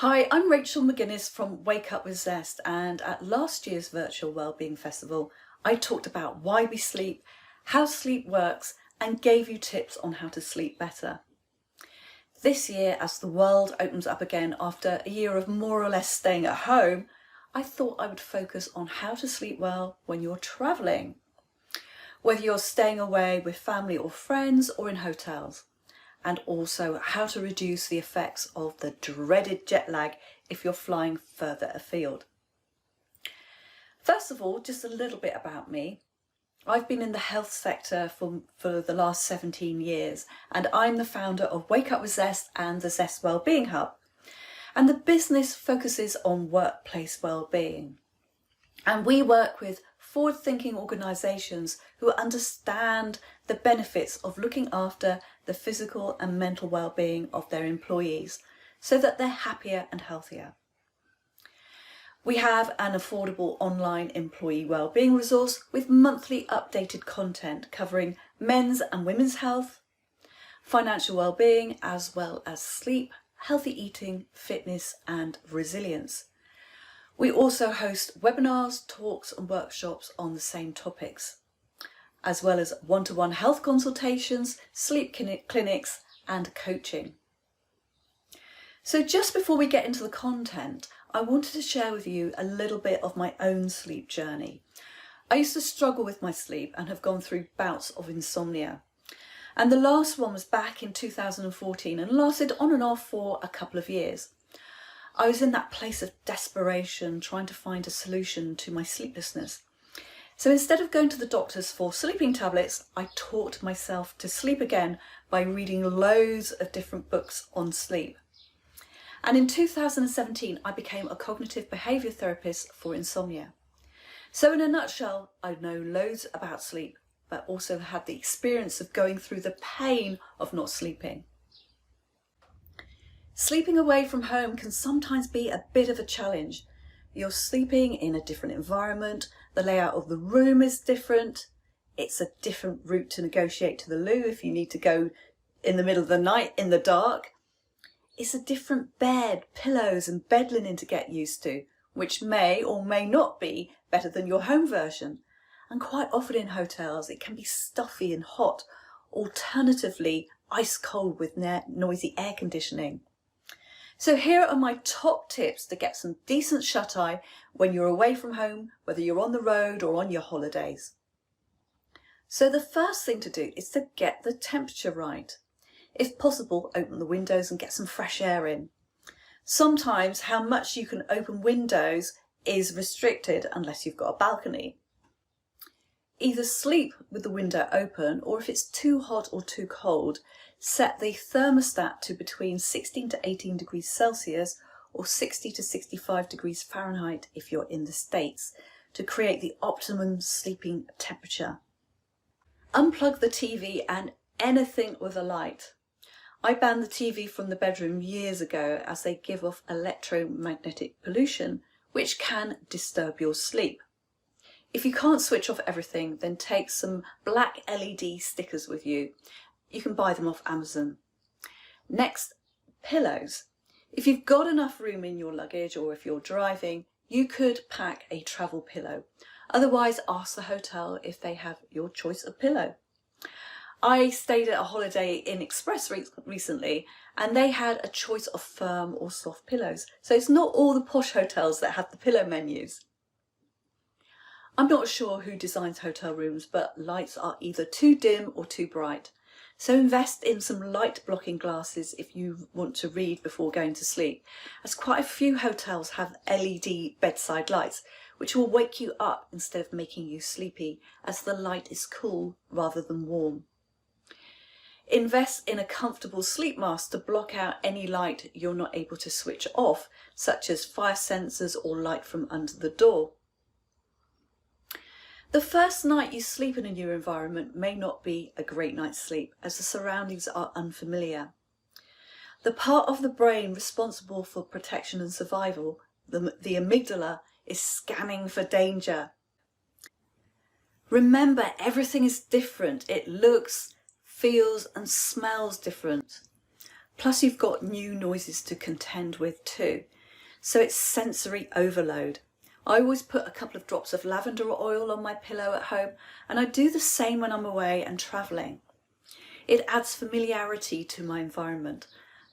Hi, I'm Rachel McGuinness from Wake Up With Zest, and at last year's Virtual Wellbeing Festival I talked about why we sleep, how sleep works, and gave you tips on how to sleep better. This year, as the world opens up again after a year of more or less staying at home, I thought I would focus on how to sleep well when you're travelling. Whether you're staying away with family or friends or in hotels. And also how to reduce the effects of the dreaded jet lag if you're flying further afield. First of all, just a little bit about me. I've been in the health sector for the last 17 years, and I'm the founder of Wake Up With Zest and the Zest Wellbeing Hub. And the business focuses on workplace wellbeing. And we work with forward-thinking organisations who understand the benefits of looking after the physical and mental well-being of their employees so that they're happier and healthier. We have an affordable online employee wellbeing resource with monthly updated content covering men's and women's health, financial well-being, as well as sleep, healthy eating, fitness and resilience. We also host webinars, talks and workshops on the same topics, as well as one-to-one health consultations, sleep clinics and coaching. So just before we get into the content, I wanted to share with you a little bit of my own sleep journey. I used to struggle with my sleep and have gone through bouts of insomnia. And the last one was back in 2014 and lasted on and off for a couple of years. I was in that place of desperation, trying to find a solution to my sleeplessness. So instead of going to the doctors for sleeping tablets, I taught myself to sleep again by reading loads of different books on sleep. And in 2017, I became a cognitive behaviour therapist for insomnia. So in a nutshell, I know loads about sleep, but also had the experience of going through the pain of not sleeping. Sleeping away from home can sometimes be a bit of a challenge. You're sleeping in a different environment, the layout of the room is different, it's a different route to negotiate to the loo if you need to go in the middle of the night in the dark. It's a different bed, pillows and bed linen to get used to, which may or may not be better than your home version. And quite often in hotels it can be stuffy and hot, alternatively ice cold with noisy air conditioning. So here are my top tips to get some decent shut-eye when you're away from home, whether you're on the road or on your holidays. So the first thing to do is to get the temperature right. If possible, open the windows and get some fresh air in. Sometimes how much you can open windows is restricted unless you've got a balcony. Either sleep with the window open, or if it's too hot or too cold, set the thermostat to between 16 to 18 degrees Celsius or 60 to 65 degrees Fahrenheit if you're in the States to create the optimum sleeping temperature. Unplug the TV and anything with a light. I banned the TV from the bedroom years ago as they give off electromagnetic pollution which can disturb your sleep. If you can't switch off everything, then take some black LED stickers with you. You can buy them off Amazon. Next, pillows. If you've got enough room in your luggage or if you're driving, you could pack a travel pillow. Otherwise, ask the hotel if they have your choice of pillow. I stayed at a Holiday Inn Express recently and they had a choice of firm or soft pillows. So it's not all the posh hotels that have the pillow menus. I'm not sure who designs hotel rooms, but lights are either too dim or too bright. So invest in some light blocking glasses if you want to read before going to sleep, as quite a few hotels have LED bedside lights, which will wake you up instead of making you sleepy, as the light is cool rather than warm. Invest in a comfortable sleep mask to block out any light you're not able to switch off, such as fire sensors or light from under the door. The first night you sleep in a new environment may not be a great night's sleep as the surroundings are unfamiliar. The part of the brain responsible for protection and survival, the amygdala, is scanning for danger. Remember, everything is different. It looks, feels and smells different. Plus you've got new noises to contend with too. So it's sensory overload. I always put a couple of drops of lavender oil on my pillow at home, and I do the same when I'm away and travelling. It adds familiarity to my environment.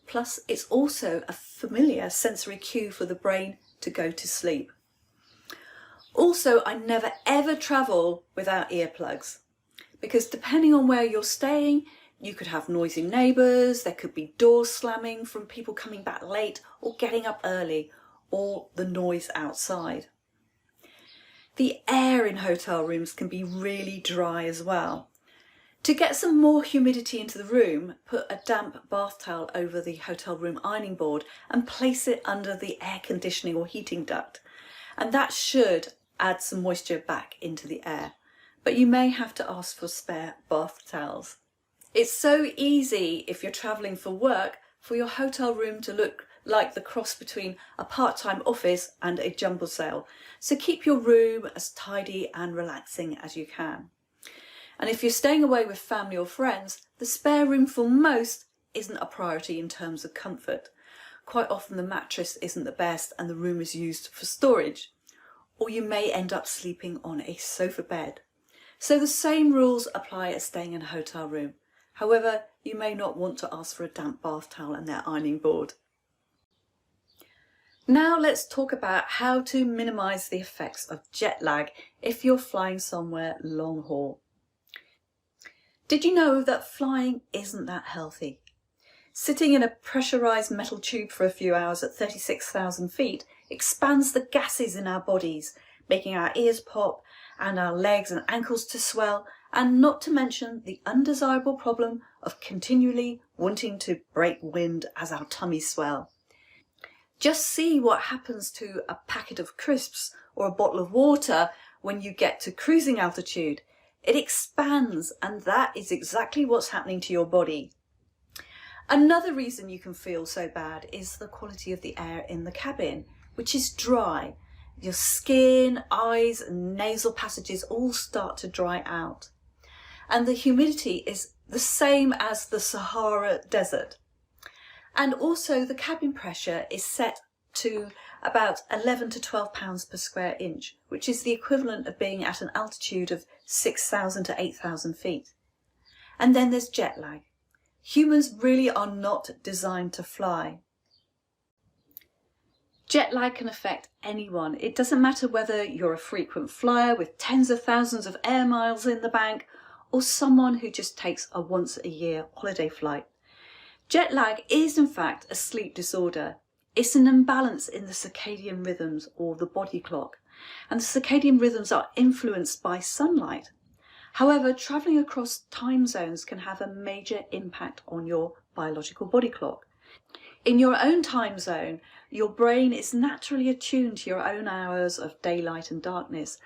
Plus it's also a familiar sensory cue for the brain to go to sleep. Also, I never ever travel without earplugs, because depending on where you're staying, you could have noisy neighbours, there could be doors slamming from people coming back late or getting up early, or the noise outside. The air in hotel rooms can be really dry as well. To get some more humidity into the room, put a damp bath towel over the hotel room ironing board and place it under the air conditioning or heating duct. And that should add some moisture back into the air. But you may have to ask for spare bath towels. It's so easy if you're travelling for work for your hotel room to look like the cross between a part-time office and a jumble sale. So keep your room as tidy and relaxing as you can. And if you're staying away with family or friends, the spare room for most isn't a priority in terms of comfort. Quite often the mattress isn't the best and the room is used for storage. Or you may end up sleeping on a sofa bed. So the same rules apply as staying in a hotel room. However, you may not want to ask for a damp bath towel and their ironing board. Now let's talk about how to minimise the effects of jet lag if you're flying somewhere long haul. Did you know that flying isn't that healthy? Sitting in a pressurised metal tube for a few hours at 36,000 feet expands the gases in our bodies, making our ears pop and our legs and ankles to swell, and not to mention the undesirable problem of continually wanting to break wind as our tummies swell. Just see what happens to a packet of crisps or a bottle of water when you get to cruising altitude. It expands, and that is exactly what's happening to your body. Another reason you can feel so bad is the quality of the air in the cabin, which is dry. Your skin, eyes and nasal passages all start to dry out. And the humidity is the same as the Sahara Desert. And also the cabin pressure is set to about 11 to 12 pounds per square inch, which is the equivalent of being at an altitude of 6,000 to 8,000 feet. And then there's jet lag. Humans really are not designed to fly. Jet lag can affect anyone. It doesn't matter whether you're a frequent flyer with tens of thousands of air miles in the bank or someone who just takes a once-a-year holiday flight. Jet lag is in fact a sleep disorder. It's an imbalance in the circadian rhythms or the body clock, and the circadian rhythms are influenced by sunlight. However, travelling across time zones can have a major impact on your biological body clock. In your own time zone, your brain is naturally attuned to your own hours of daylight and darkness,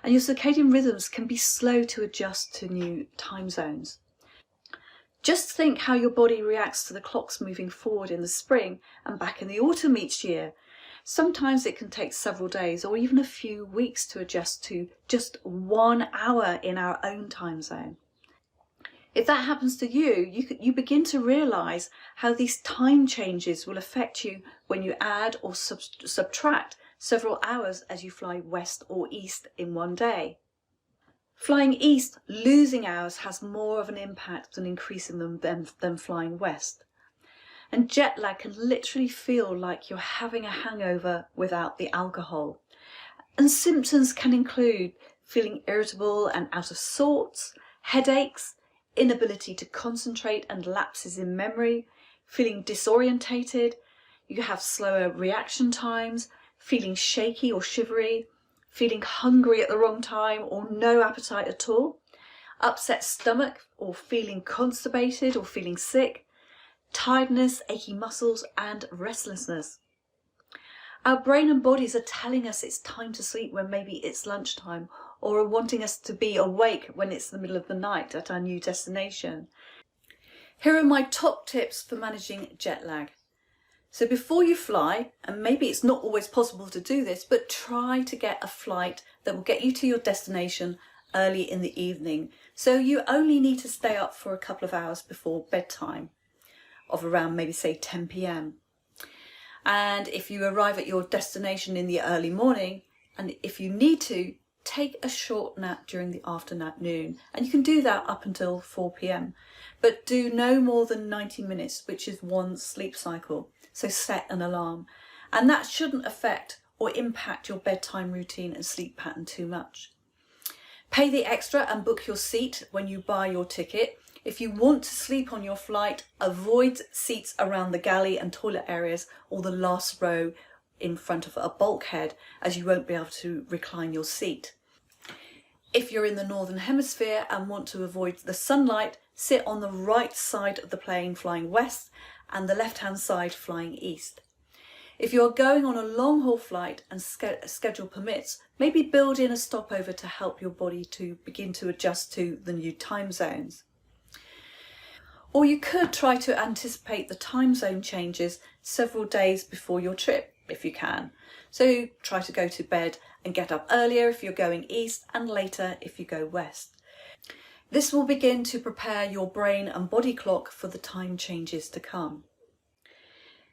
and your circadian rhythms can be slow to adjust to new time zones. Just think how your body reacts to the clocks moving forward in the spring and back in the autumn each year. Sometimes it can take several days or even a few weeks to adjust to just 1 hour in our own time zone. If that happens to you, you begin to realise how these time changes will affect you when you add or subtract several hours as you fly west or east in one day. Flying east, losing hours has more of an impact than increasing them than flying west. And jet lag can literally feel like you're having a hangover without the alcohol. And symptoms can include feeling irritable and out of sorts, headaches, inability to concentrate and lapses in memory, feeling disorientated, you have slower reaction times, feeling shaky or shivery, feeling hungry at the wrong time or no appetite at all, upset stomach or feeling constipated or feeling sick, tiredness, achy muscles and restlessness. Our brain and bodies are telling us it's time to sleep when maybe it's lunchtime, or are wanting us to be awake when it's the middle of the night at our new destination. Here are my top tips for managing jet lag. So before you fly, and maybe it's not always possible to do this, but try to get a flight that will get you to your destination early in the evening. So you only need to stay up for a couple of hours before bedtime. of around maybe say 10 p.m. And if you arrive at your destination in the early morning, and if you need to, take a short nap during the afternoon, and you can do that up until 4 p.m. But do no more than 90 minutes, which is one sleep cycle. So set an alarm, and that shouldn't affect or impact your bedtime routine and sleep pattern too much. Pay the extra and book your seat when you buy your ticket. If you want to sleep on your flight, avoid seats around the galley and toilet areas or the last row in front of a bulkhead, as you won't be able to recline your seat. If you're in the Northern Hemisphere and want to avoid the sunlight, sit on the right side of the plane flying west and the left-hand side flying east. If you're going on a long-haul flight and schedule permits, maybe build in a stopover to help your body to begin to adjust to the new time zones. Or you could try to anticipate the time zone changes several days before your trip, if you can. So try to go to bed and get up earlier if you're going east and later if you go west. This will begin to prepare your brain and body clock for the time changes to come.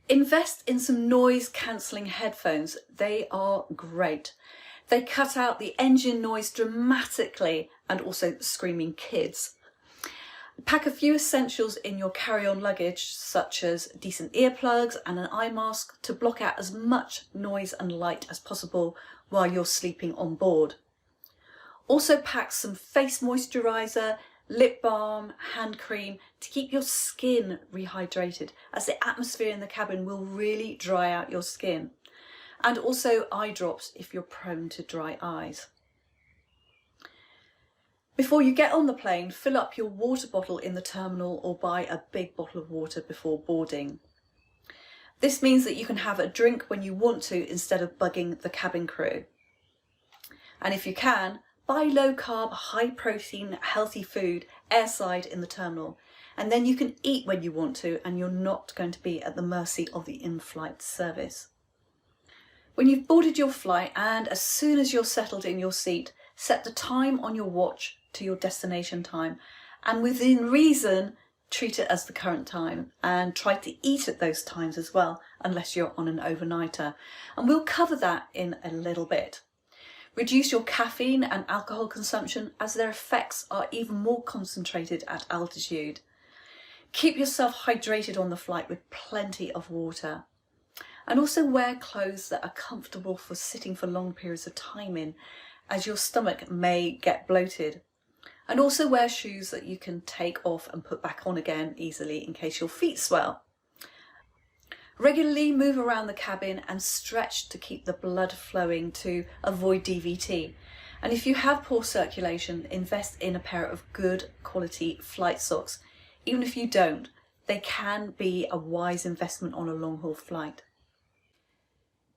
Invest in some noise cancelling headphones. They are great. They cut out the engine noise dramatically and also screaming kids. Pack a few essentials in your carry-on luggage, such as decent earplugs and an eye mask to block out as much noise and light as possible while you're sleeping on board. Also pack some face moisturiser, lip balm, hand cream to keep your skin rehydrated, as the atmosphere in the cabin will really dry out your skin. And also eye drops if you're prone to dry eyes. Before you get on the plane, fill up your water bottle in the terminal or buy a big bottle of water before boarding. This means that you can have a drink when you want to instead of bugging the cabin crew. And if you can, buy low carb, high protein, healthy food airside in the terminal. And then you can eat when you want to and you're not going to be at the mercy of the in-flight service. When you've boarded your flight and as soon as you're settled in your seat, set the time on your watch to your destination time, and within reason treat it as the current time and try to eat at those times as well, unless you're on an overnighter, and we'll cover that in a little bit. Reduce your caffeine and alcohol consumption, as their effects are even more concentrated at altitude. Keep yourself hydrated on the flight with plenty of water, and also wear clothes that are comfortable for sitting for long periods of time in, as your stomach may get bloated. And also wear shoes that you can take off and put back on again easily in case your feet swell. Regularly move around the cabin and stretch to keep the blood flowing to avoid DVT. And if you have poor circulation, invest in a pair of good quality flight socks. Even if you don't, they can be a wise investment on a long haul flight.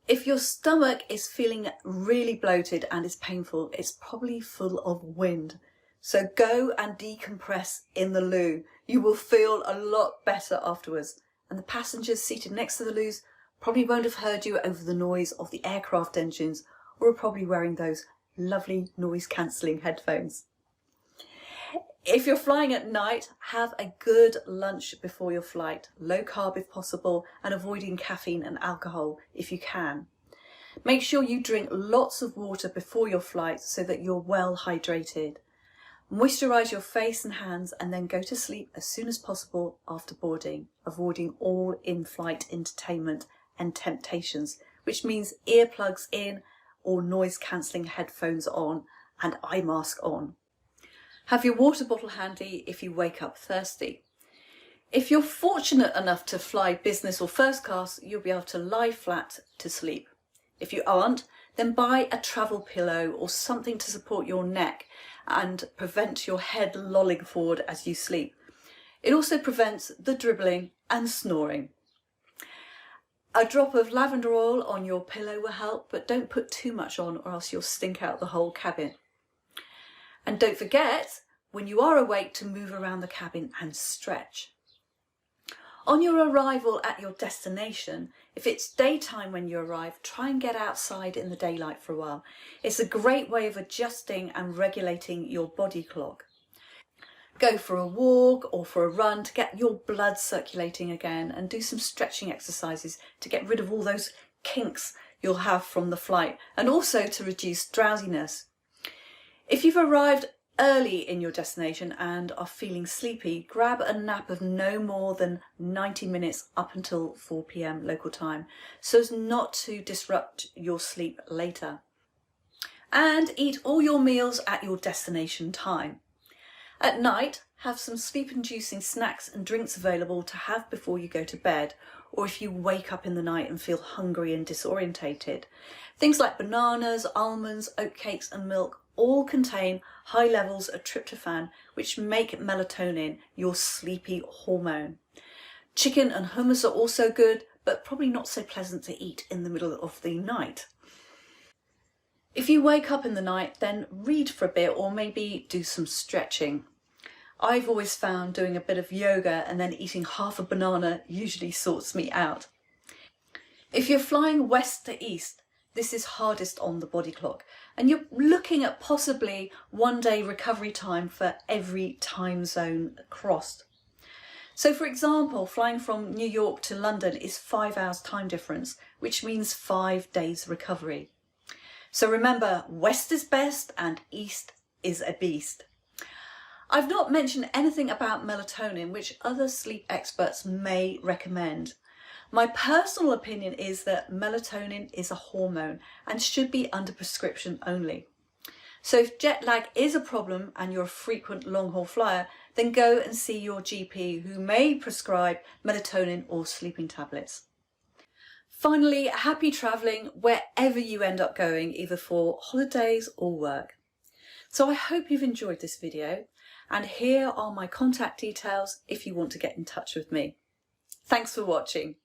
If your stomach is feeling really bloated and is painful, it's probably full of wind. So go and decompress in the loo. You will feel a lot better afterwards. And the passengers seated next to the loos probably won't have heard you over the noise of the aircraft engines, or are probably wearing those lovely noise cancelling headphones. If you're flying at night, have a good lunch before your flight, low carb if possible, and avoiding caffeine and alcohol if you can. Make sure you drink lots of water before your flight so that you're well hydrated. Moisturise your face and hands and then go to sleep as soon as possible after boarding, avoiding all in-flight entertainment and temptations, which means earplugs in or noise cancelling headphones on and eye mask on. Have your water bottle handy if you wake up thirsty. If you're fortunate enough to fly business or first class, you'll be able to lie flat to sleep. If you aren't, then buy a travel pillow or something to support your neck and prevent your head lolling forward as you sleep. It also prevents the dribbling and snoring. A drop of lavender oil on your pillow will help, but don't put too much on or else you'll stink out the whole cabin. And don't forget, when you are awake, to move around the cabin and stretch. On your arrival at your destination, if it's daytime when you arrive, try and get outside in the daylight for a while. It's a great way of adjusting and regulating your body clock. Go for a walk or for a run to get your blood circulating again, and do some stretching exercises to get rid of all those kinks you'll have from the flight, and also to reduce drowsiness. If you've arrived early in your destination and are feeling sleepy, grab a nap of no more than 90 minutes up until 4 p.m. local time, so as not to disrupt your sleep later. And eat all your meals at your destination time. At night, have some sleep-inducing snacks and drinks available to have before you go to bed, or if you wake up in the night and feel hungry and disorientated. Things like bananas, almonds, oatcakes and milk all contain high levels of tryptophan, which make melatonin your sleepy hormone. Chicken and hummus are also good, but probably not so pleasant to eat in the middle of the night. If you wake up in the night, then read for a bit or maybe do some stretching. I've always found doing a bit of yoga and then eating half a banana usually sorts me out. If you're flying west to east, this is hardest on the body clock, and you're looking at possibly 1 day recovery time for every time zone crossed. So for example, flying from New York to London is 5 hours time difference, which means 5 days recovery. So remember, west is best and east is a beast. I've not mentioned anything about melatonin, which other sleep experts may recommend. My personal opinion is that melatonin is a hormone and should be under prescription only. So if jet lag is a problem and you're a frequent long-haul flyer, then go and see your GP, who may prescribe melatonin or sleeping tablets. Finally, happy travelling wherever you end up going, either for holidays or work. So I hope you've enjoyed this video, and here are my contact details if you want to get in touch with me. Thanks for watching.